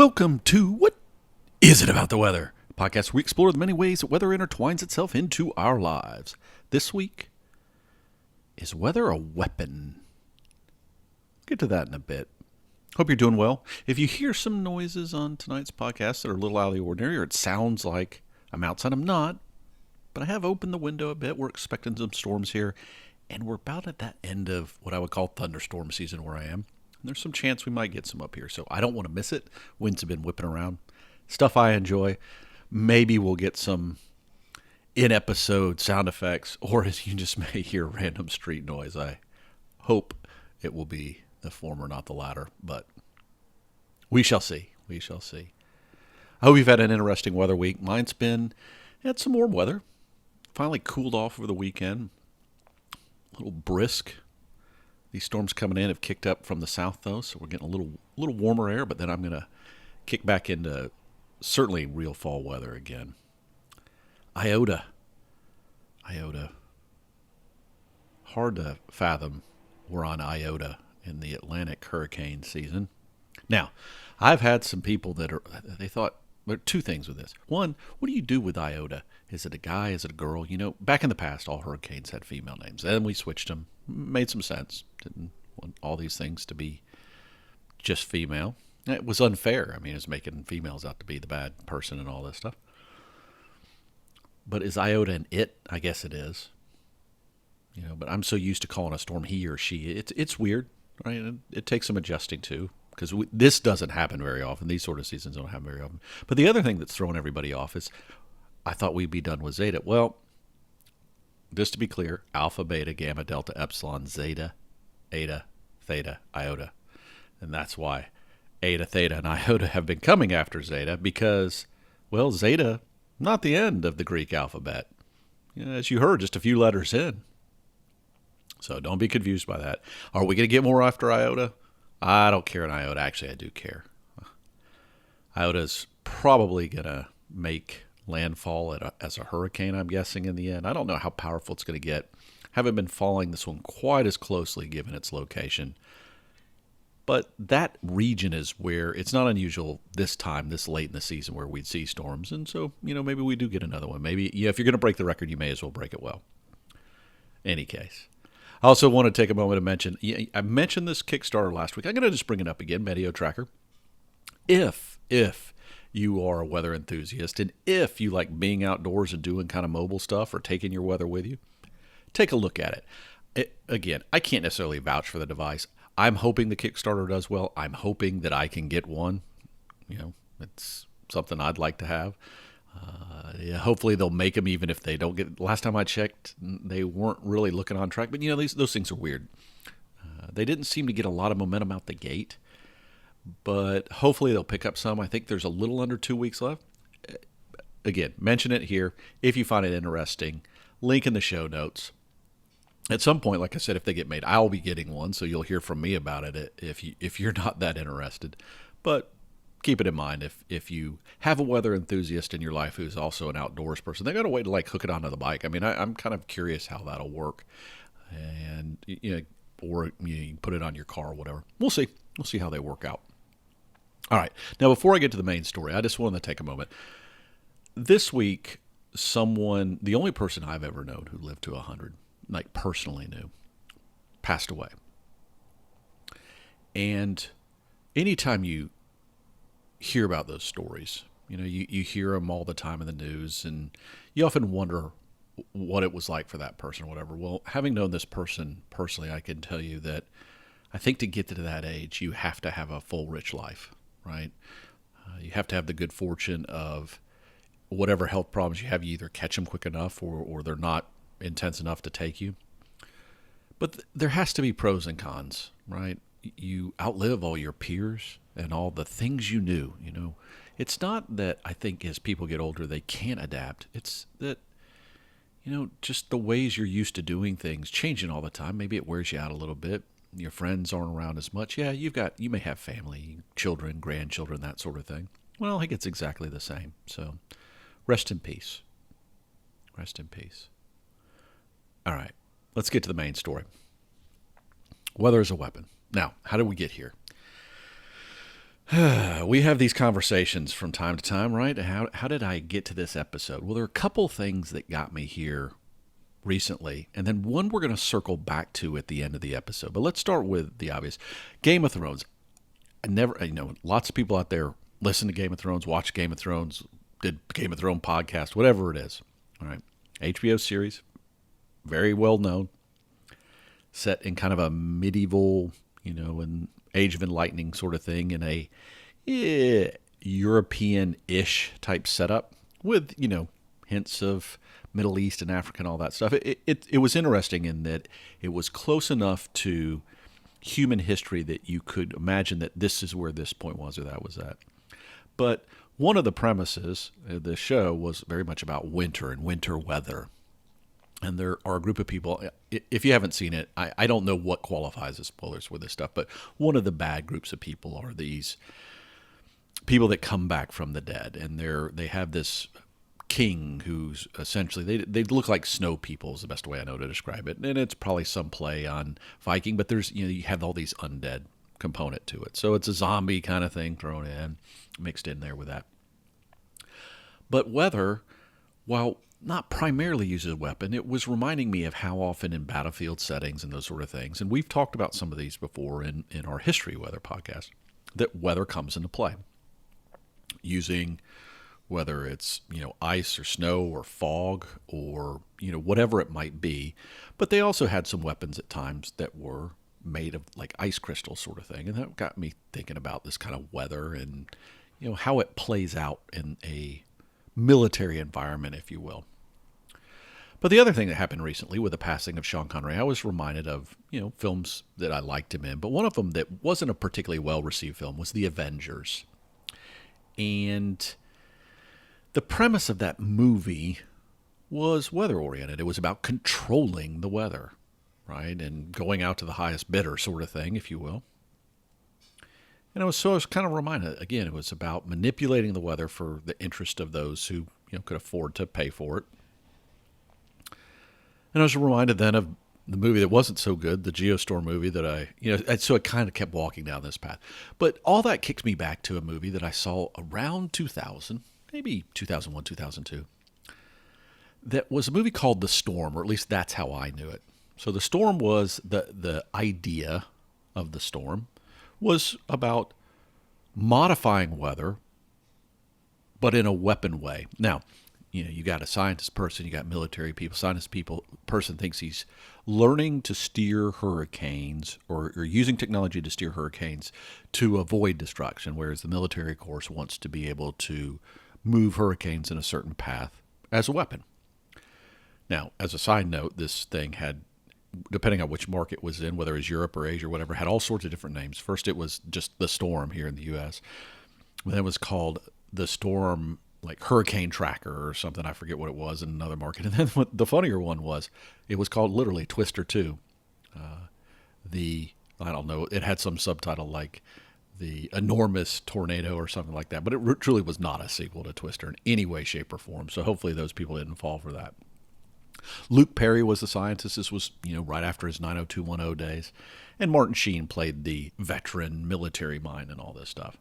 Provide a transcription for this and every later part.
Welcome to What Is It About the Weather? A podcast where we explore the many ways that weather intertwines itself into our lives. This week, is weather a weapon? We'll get to that in a bit. Hope you're doing well. If you hear some noises on tonight's podcast that are a little out of the ordinary, or it sounds like I'm outside, I'm not. But I have opened the window a bit. We're expecting some storms here. And we're about at that end of what I would call thunderstorm season where I am. And there's some chance we might get some up here. So I don't want to miss it. Winds have been whipping around. Stuff I enjoy. Maybe we'll get some in-episode sound effects. Or as you just may hear, random street noise. I hope it will be the former, not the latter. But we shall see. We shall see. I hope you've had an interesting weather week. Mine's had some warm weather. Finally cooled off over the weekend. A little brisk. These storms coming in have kicked up from the south, though, so we're getting a little warmer air, but then I'm going to kick back into certainly real fall weather again. Iota. Hard to fathom we're on iota in the Atlantic hurricane season. Now, I've had some people they thought, there are two things with this. One, what do you do with iota? Is it a guy? Is it a girl? You know, back in the past, all hurricanes had female names. Then we switched them. Made some sense. Didn't want all these things to be just female. It was unfair. I mean, it's making females out to be the bad person and all this stuff. But is iota an it? I guess it is. You know, but I'm so used to calling a storm he or she. It's weird, right? It takes some adjusting to. Because this doesn't happen very often. These sort of seasons don't happen very often. But the other thing that's throwing everybody off is, I thought we'd be done with zeta. Well, just to be clear, alpha, beta, gamma, delta, epsilon, zeta, eta, theta, iota. And that's why eta, theta, and iota have been coming after zeta because, well, zeta, not the end of the Greek alphabet. You know, as you heard, just a few letters in. So don't be confused by that. Are we going to get more after iota? I don't care an iota. Actually, I do care. Iota's probably going to make landfall as a hurricane, I'm guessing, in the end. I don't know how powerful it's going to get. Haven't been following this one quite as closely given its location. But that region is where it's not unusual this time, this late in the season, where we'd see storms. And so, you know, maybe we do get another one. Maybe, if you're going to break the record, you may as well break it well. Any case. I also want to take a moment to mention, I mentioned this Kickstarter last week. I'm going to just bring it up again, Meteo Tracker. If you are a weather enthusiast and if you like being outdoors and doing kind of mobile stuff or taking your weather with you, take a look at it. Again, I can't necessarily vouch for the device. I'm hoping the Kickstarter does well. I'm hoping that I can get one. You know, it's something I'd like to have. Hopefully they'll make them even if they don't get. Last time I checked, they weren't really looking on track. But, you know, those things are weird. They didn't seem to get a lot of momentum out the gate. But hopefully they'll pick up some. I think there's a little under 2 weeks left. Again, mention it here if you find it interesting. Link in the show notes. At some point, like I said, if they get made, I'll be getting one. So you'll hear from me about it if you're not that interested. But keep it in mind, if you have a weather enthusiast in your life who's also an outdoors person, they got a way to like hook it onto the bike. I mean, I'm kind of curious how that'll work, and or you can put it on your car or whatever. We'll see. We'll see how they work out. All right. Now, before I get to the main story, I just wanted to take a moment. This week, the only person I've ever known who lived to 100, like personally knew, passed away. And anytime you hear about those stories, you know, you hear them all the time in the news, and you often wonder what it was like for that person or whatever. Well, having known this person personally, I can tell you that I think to get to that age, you have to have a full, rich life, right? You have to have the good fortune of whatever health problems you have, you either catch them quick enough or they're not intense enough to take you. But there has to be pros and cons, right? You outlive all your peers and all the things you knew, you know. It's not that I think as people get older, they can't adapt. It's that, you know, just the ways you're used to doing things changing all the time. Maybe it wears you out a little bit. Your friends aren't around as much. Yeah, you may have family, children, grandchildren, that sort of thing. Well, I think it's exactly the same. So rest in peace. Rest in peace. All right, let's get to the main story. Weather is a weapon. Now, how did we get here? We have these conversations from time to time, right? How did I get to this episode? Well, there are a couple things that got me here recently, and then one we're going to circle back to at the end of the episode. But let's start with the obvious. Game of Thrones. Lots of people out there listen to Game of Thrones, watch Game of Thrones, did Game of Thrones podcast, whatever it is. All right. HBO series, very well known, set in kind of a medieval, an Age of Enlightening sort of thing in a European-ish type setup with, hints of Middle East and Africa and all that stuff. It was interesting in that it was close enough to human history that you could imagine that this is where this point was or that was that. But one of the premises of the show was very much about winter and winter weather. And there are a group of people, if you haven't seen it, I don't know what qualifies as spoilers with this stuff, but one of the bad groups of people are these people that come back from the dead. And they have this king who's essentially, they look like snow people is the best way I know to describe it. And it's probably some play on Viking, but there's, you have all these undead component to it. So it's a zombie kind of thing thrown in, mixed in there with that. But weather, while not primarily used as a weapon, it was reminding me of how often in battlefield settings and those sort of things, and we've talked about some of these before in our History Weather podcast, that weather comes into play. Using whether it's, ice or snow or fog or, whatever it might be. But they also had some weapons at times that were made of like ice crystal sort of thing. And that got me thinking about this kind of weather and, how it plays out in a military environment, if you will. But the other thing that happened recently with the passing of Sean Connery, I was reminded of, films that I liked him in. But one of them that wasn't a particularly well-received film was The Avengers. And the premise of that movie was weather-oriented. It was about controlling the weather, right? And going out to the highest bidder sort of thing, if you will. And I was kind of reminded, again, it was about manipulating the weather for the interest of those who, could afford to pay for it. And I was reminded then of the movie that wasn't so good, the Geostorm movie that so it kind of kept walking down this path. But all that kicks me back to a movie that I saw around 2000, maybe 2001, 2002. That was a movie called The Storm, or at least that's how I knew it. So The Storm was the idea of The Storm was about modifying weather, but in a weapon way. Now, you got a scientist person, you got military people. Person thinks he's learning to steer hurricanes or using technology to steer hurricanes to avoid destruction, whereas the military, of course, wants to be able to move hurricanes in a certain path as a weapon. Now, as a side note, this thing had, depending on which market it was in, whether it was Europe or Asia or whatever, had all sorts of different names. First, it was just The Storm here in the U.S. Then it was called The Storm, like Hurricane Tracker or something. I forget what it was in another market. And then what the funnier one was, it was called literally Twister 2. I don't know, it had some subtitle like The Enormous Tornado or something like that. But it truly was not a sequel to Twister in any way, shape, or form. So hopefully those people didn't fall for that. Luke Perry was the scientist. This was, right after his 90210 days. And Martin Sheen played the veteran military mind and all this stuff.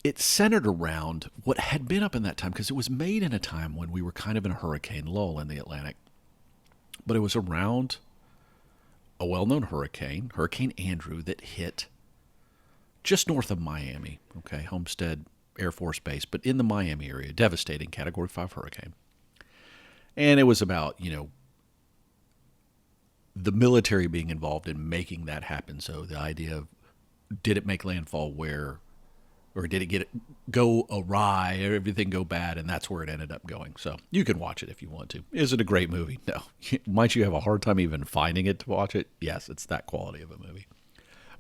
It centered around what had been up in that time, because it was made in a time when we were kind of in a hurricane lull in the Atlantic. But it was around a well-known hurricane, Hurricane Andrew, that hit just north of Miami, okay, Homestead Air Force Base, but in the Miami area, devastating Category 5 hurricane. And it was about, the military being involved in making that happen. So the idea of, did it make landfall where, or did it go awry, or everything go bad, and that's where it ended up going. So you can watch it if you want to. Is it a great movie? No. Might you have a hard time even finding it to watch it? Yes, it's that quality of a movie.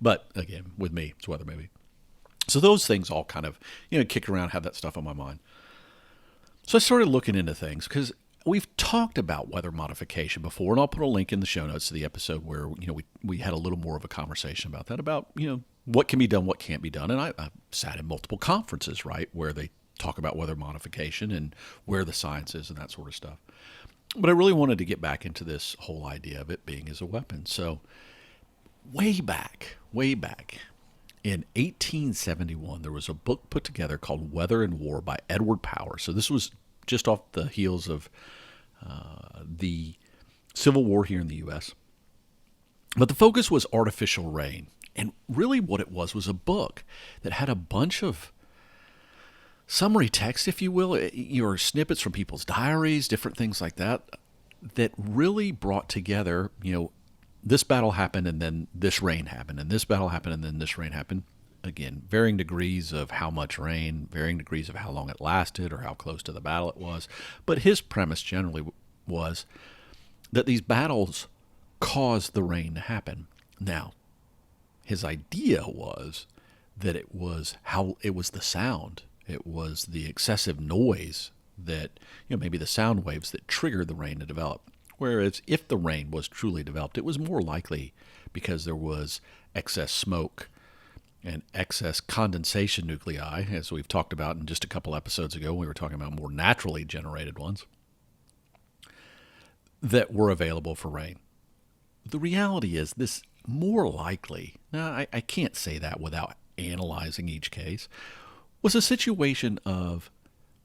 But again, with me, it's a weather movie. So those things all kind of, kick around, have that stuff on my mind. So I started looking into things, because we've talked about weather modification before, and I'll put a link in the show notes to the episode where, we had a little more of a conversation about that, about, what can be done, what can't be done. And I sat in multiple conferences, right, where they talk about weather modification and where the science is and that sort of stuff. But I really wanted to get back into this whole idea of it being as a weapon. So way back, In 1871, there was a book put together called Weather and War by Edward Power. So this was just off the heels of the Civil War here in the U.S. But the focus was artificial rain. And really what it was a book that had a bunch of summary text, if you will, or snippets from people's diaries, different things like that, that really brought together, this battle happened and then this rain happened, and this battle happened and then this rain happened. Again, varying degrees of how much rain, varying degrees of how long it lasted or how close to the battle it was. But his premise generally was that these battles caused the rain to happen. Now, his idea was that it was the sound. It was the excessive noise that, maybe the sound waves that triggered the rain to develop. Whereas if the rain was truly developed, it was more likely because there was excess smoke and excess condensation nuclei, as we've talked about in just a couple episodes ago when we were talking about more naturally generated ones, that were available for rain. The reality is this more likely, now I can't say that without analyzing each case, was a situation of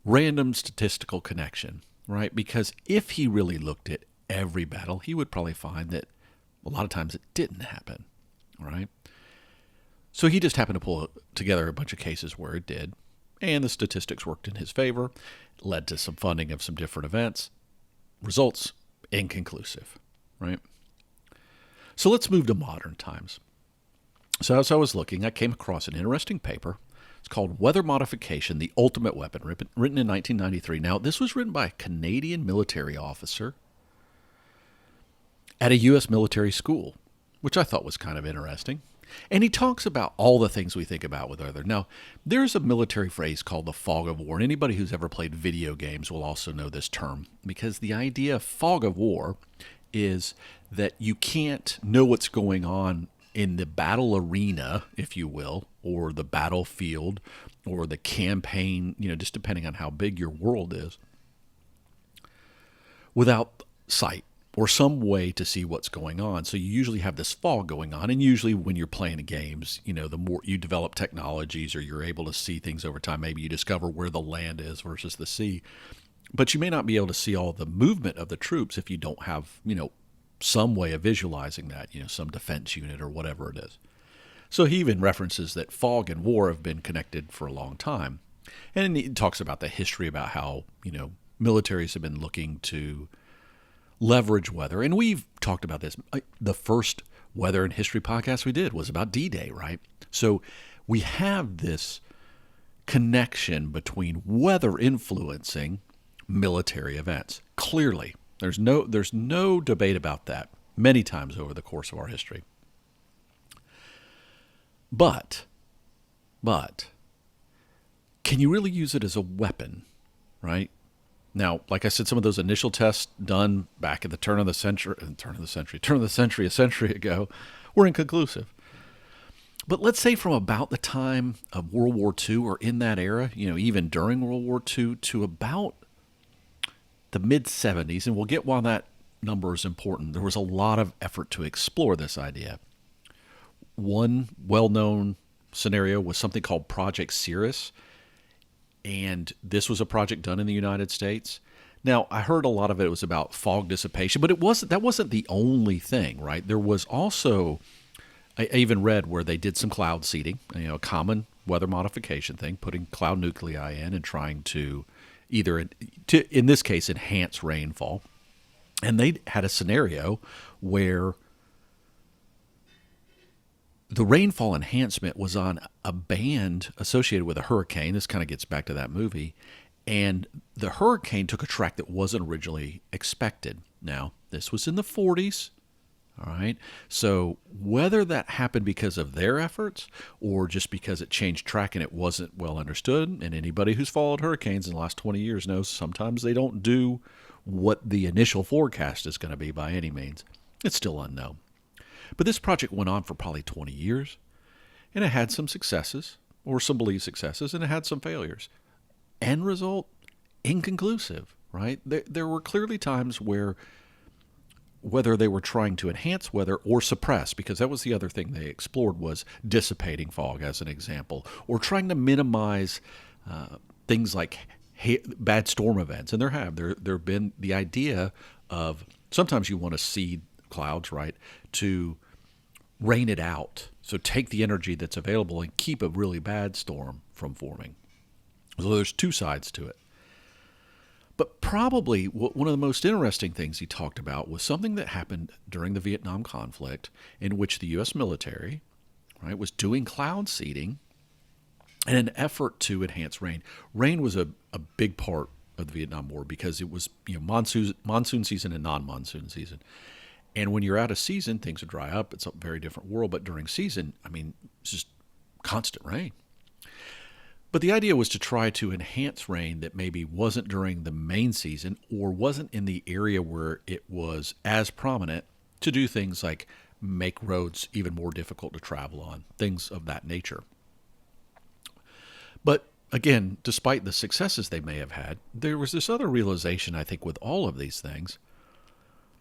random statistical connection, right? Because if he really looked at every battle, he would probably find that a lot of times it didn't happen, right? So he just happened to pull together a bunch of cases where it did, and the statistics worked in his favor, led to some funding of some different events. Results inconclusive, right? So let's move to modern times. So as I was looking, I came across an interesting paper. It's called Weather Modification, the Ultimate Weapon, written in 1993. Now, this was written by a Canadian military officer at a U.S. military school, which I thought was kind of interesting. And he talks about all the things we think about with weather. Now, there's a military phrase called the fog of war. And anybody who's ever played video games will also know this term, because the idea of fog of war is that you can't know what's going on in the battle arena, if you will, or the battlefield, or the campaign, just depending on how big your world is, without sight or some way to see what's going on. So you usually have this fog going on, and usually when you're playing games, the more you develop technologies or you're able to see things over time, maybe you discover where the land is versus the sea. But you may not be able to see all the movement of the troops if you don't have, some way of visualizing that, some defense unit or whatever it is. So he even references that fog and war have been connected for a long time. And he talks about the history about how, militaries have been looking to leverage weather. And we've talked about this. The first weather and history podcast we did was about D-Day, right? So we have this connection between weather influencing military events. Clearly, there's no debate about that many times over the course of our history. But can you really use it as a weapon, right? Now, like I said, some of those initial tests done back at the turn of the century, a century ago, were inconclusive. But let's say from about the time of World War II or in that era, even during World War II to about the mid-70s, and we'll get why that number is important, there was a lot of effort to explore this idea. One well-known scenario was something called Project Cirrus, and this was a project done in the United States. Now, I heard a lot of it was about fog dissipation, but that wasn't the only thing, right? There was also, I even read where they did some cloud seeding, a common weather modification thing, putting cloud nuclei in and trying to in this case, enhance rainfall. And they had a scenario where the rainfall enhancement was on a band associated with a hurricane. This kind of gets back to that movie. And the hurricane took a track that wasn't originally expected. Now, this was in the 40s. All right. So whether that happened because of their efforts or just because it changed track and it wasn't well understood, and anybody who's followed hurricanes in the last 20 years knows sometimes they don't do what the initial forecast is going to be by any means. It's still unknown. But this project went on for probably 20 years, and it had some successes, or some believed successes, and it had some failures. End result, inconclusive, right? There were clearly times where whether they were trying to enhance weather or suppress, because that was the other thing they explored, was dissipating fog as an example, or trying to minimize things like bad storm events. And there have been the idea of sometimes you want to seed clouds, right, to rain it out. So take the energy that's available and keep a really bad storm from forming. So there's two sides to it. But probably one of the most interesting things he talked about was something that happened during the Vietnam conflict, in which the U.S. military, right, was doing cloud seeding in an effort to enhance rain. Rain was a big part of the Vietnam War because it was monsoon season and non-monsoon season. And when you're out of season, things would dry up. It's a very different world. But during season, it's just constant rain. But the idea was to try to enhance rain that maybe wasn't during the main season or wasn't in the area where it was as prominent, to do things like make roads even more difficult to travel on, things of that nature. But again, despite the successes they may have had, there was this other realization, I think, with all of these things,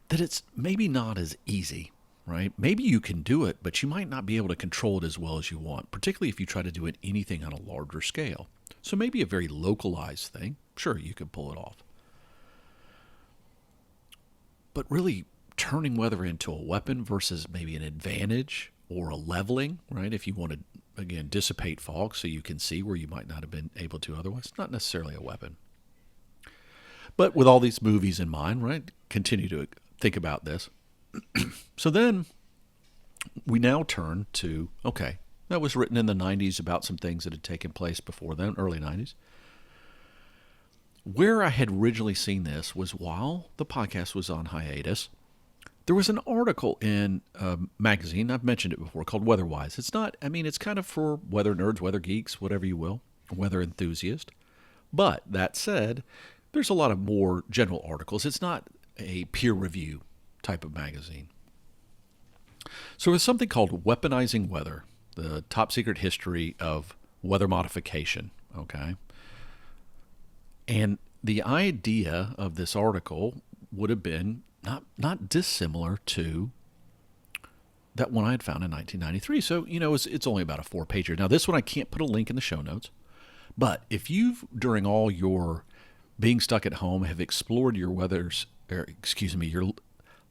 that it's maybe not as easy, right? Maybe you can do it, but you might not be able to control it as well as you want, particularly if you try to do anything on a larger scale. So maybe a very localized thing, sure, you can pull it off. But really turning weather into a weapon versus maybe an advantage or a leveling, right? If you want to, again, dissipate fog so you can see where you might not have been able to otherwise, not necessarily a weapon. But with all these movies in mind, right, continue to think about this. So then we now turn to, okay, that was written in the 90s about some things that had taken place before then, early 90s. Where I had originally seen this was while the podcast was on hiatus. There was an article in a magazine, I've mentioned it before, called Weatherwise. It's not, it's kind of for weather nerds, weather geeks, whatever you will, weather enthusiasts. But that said, there's a lot of more general articles. It's not a peer review type of magazine. So it's something called Weaponizing Weather, the top secret history of weather modification, okay? And the idea of this article would have been not dissimilar to that one I had found in 1993. So, it's only about a 4-pager. Now, this one I can't put a link in the show notes, but if you've, during all your being stuck at home, have explored your your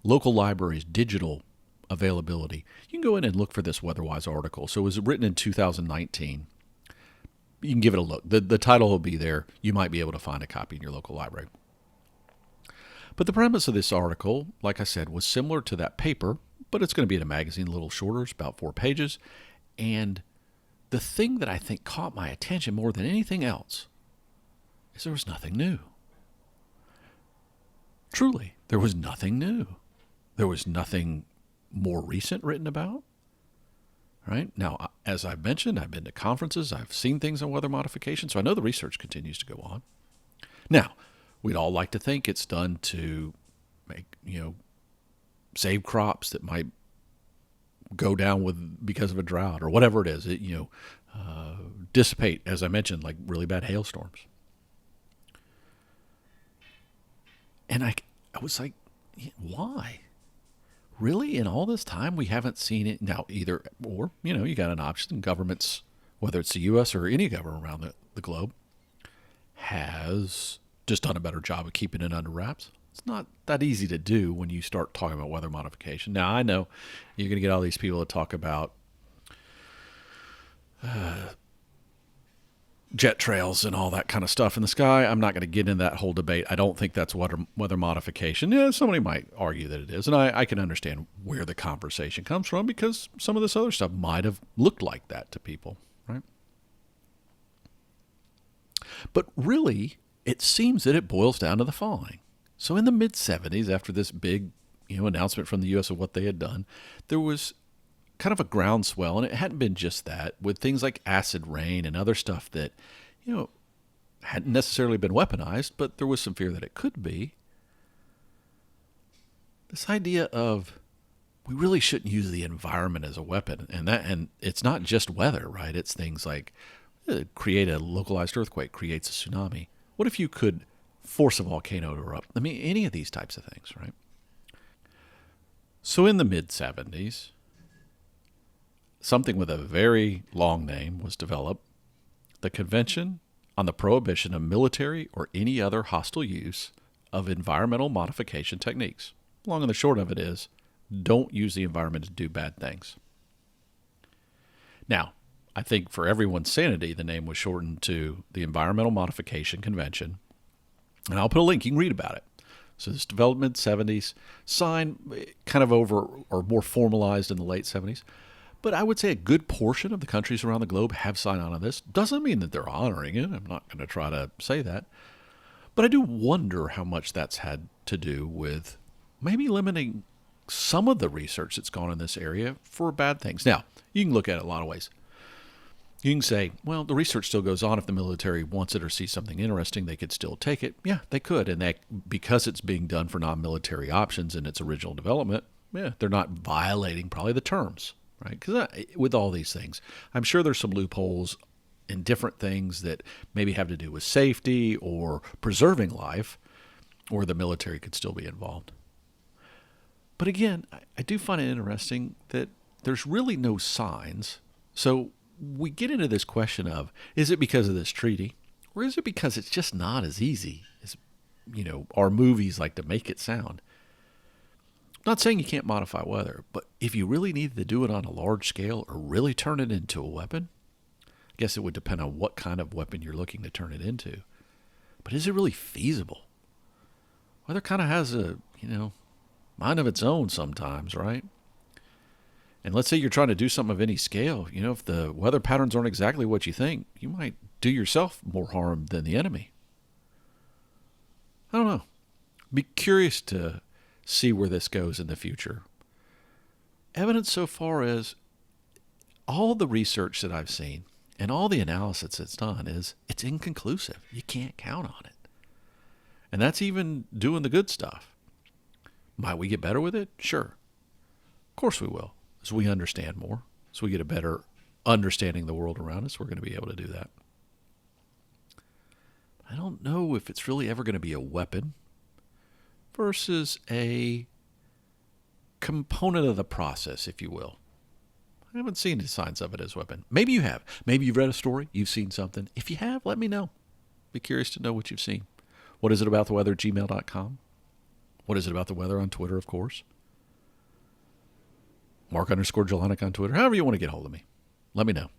local library's digital availability, you can go in and look for this Weatherwise article. So it was written in 2019. You can give it a look. The title will be there. You might be able to find a copy in your local library. But the premise of this article, like I said, was similar to that paper, but it's going to be in a magazine, a little shorter. It's about 4 pages. And the thing that I think caught my attention more than anything else is there was nothing new. Truly, there was nothing new. There was nothing more recent written about. Right? Now, as I've mentioned, I've been to conferences. I've seen things on weather modification, so I know the research continues to go on. Now, we'd all like to think it's done to make, save crops that might go down because of a drought or whatever it is. Dissipate, as I mentioned, like really bad hailstorms. And I was like, why? Really? In all this time, we haven't seen it now either. Or, you got an option. Governments, whether it's the U.S. or any government around the globe, has just done a better job of keeping it under wraps. It's not that easy to do when you start talking about weather modification. Now, I know you're going to get all these people to talk about jet trails and all that kind of stuff in the sky. I'm not going to get into that whole debate. I don't think that's weather modification. Yeah, somebody might argue that it is, and I can understand where the conversation comes from because some of this other stuff might have looked like that to people, right? But really, it seems that it boils down to the following. So in the mid-'70s, after this big announcement from the U.S. of what they had done, there was kind of a groundswell, and it hadn't been just that, with things like acid rain and other stuff that, hadn't necessarily been weaponized, but there was some fear that it could be. This idea of we really shouldn't use the environment as a weapon, and it's not just weather, right? It's things like create a localized earthquake, creates a tsunami. What if you could force a volcano to erupt? Any of these types of things, right? So in the mid-70s, something with a very long name was developed, the Convention on the Prohibition of Military or any other hostile use of environmental modification techniques. Long and the short of it is, don't use the environment to do bad things. Now, I think for everyone's sanity, the name was shortened to the Environmental Modification Convention, and I'll put a link. You can read about it. So this development 70s, signed kind of over or more formalized in the late 70s. But I would say a good portion of the countries around the globe have signed on to this. Doesn't mean that they're honoring it. I'm not going to try to say that. But I do wonder how much that's had to do with maybe limiting some of the research that's gone in this area for bad things. Now, you can look at it a lot of ways. You can say, well, the research still goes on. If the military wants it or sees something interesting, they could still take it. Yeah, they could. And that, because it's being done for non-military options in its original development, yeah, they're not violating probably the terms, right? Because with all these things, I'm sure there's some loopholes in different things that maybe have to do with safety or preserving life, or the military could still be involved. But again, I do find it interesting that there's really no signs. So we get into this question of, is it because of this treaty, or is it because it's just not as easy as, our movies like to make it sound? I'm not saying you can't modify weather, but if you really needed to do it on a large scale or really turn it into a weapon, I guess it would depend on what kind of weapon you're looking to turn it into. But is it really feasible? Weather kind of has a, mind of its own sometimes, right? And let's say you're trying to do something of any scale. If the weather patterns aren't exactly what you think, you might do yourself more harm than the enemy. I don't know. Be curious to see where this goes in the future. Evidence so far is all the research that I've seen and all the analysis that's done is it's inconclusive. You can't count on it. And that's even doing the good stuff. Might we get better with it? Sure. Of course we will. As we understand more, as we get a better understanding of the world around us, we're going to be able to do that. I don't know if it's really ever going to be a weapon versus a component of the process, if you will. I haven't seen any signs of it as a weapon. Maybe you have. Maybe you've read a story, you've seen something. If you have, let me know. Be curious to know what you've seen. What is it about the weather at gmail.com? What is it about the weather on Twitter, of course? Mark_Jelinek on Twitter. However you want to get hold of me. Let me know.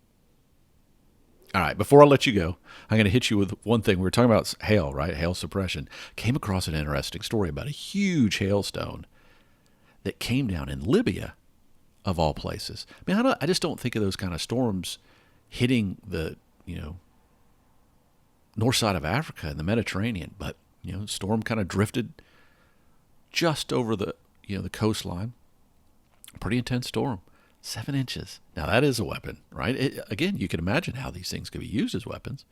All right, before I let you go, I'm going to hit you with one thing. We were talking about hail, right? Hail suppression. Came across an interesting story about a huge hailstone that came down in Libya, of all places. I just don't think of those kind of storms hitting the, north side of Africa and the Mediterranean. But, storm kind of drifted just over the, the coastline. Pretty intense storm, 7 inches. Now that is a weapon, right? Again, you can imagine how these things could be used as weapons.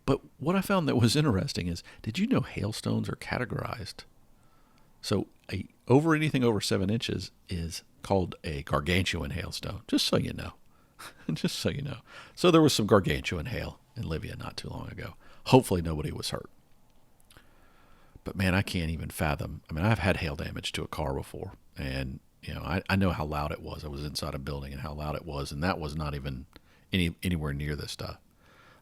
But what I found that was interesting is, did you know hailstones are categorized? So anything over 7 inches is called a gargantuan hailstone, just so you know. Just so you know. So there was some gargantuan hail in Libya not too long ago. Hopefully nobody was hurt. But man, I can't even fathom. I've had hail damage to a car before, and I know how loud it was. I was inside a building and how loud it was, and that was not even anywhere near this stuff.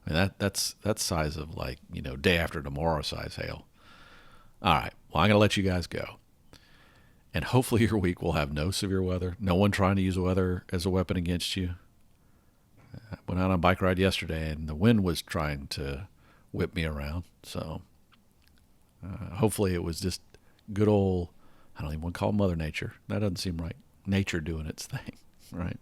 That's size of day after tomorrow size hail. All right, well, I'm gonna let you guys go, and hopefully your week will have no severe weather. No one trying to use the weather as a weapon against you. I went out on a bike ride yesterday, and the wind was trying to whip me around. So. Hopefully it was just good old, I don't even want to call it Mother Nature. That doesn't seem right. Nature doing its thing, right?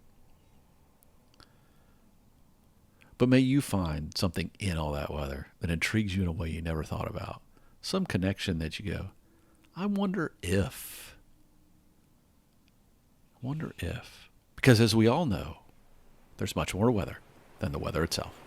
But may you find something in all that weather that intrigues you in a way you never thought about. Some connection that you go, I wonder if. Because as we all know, there's much more weather than the weather itself.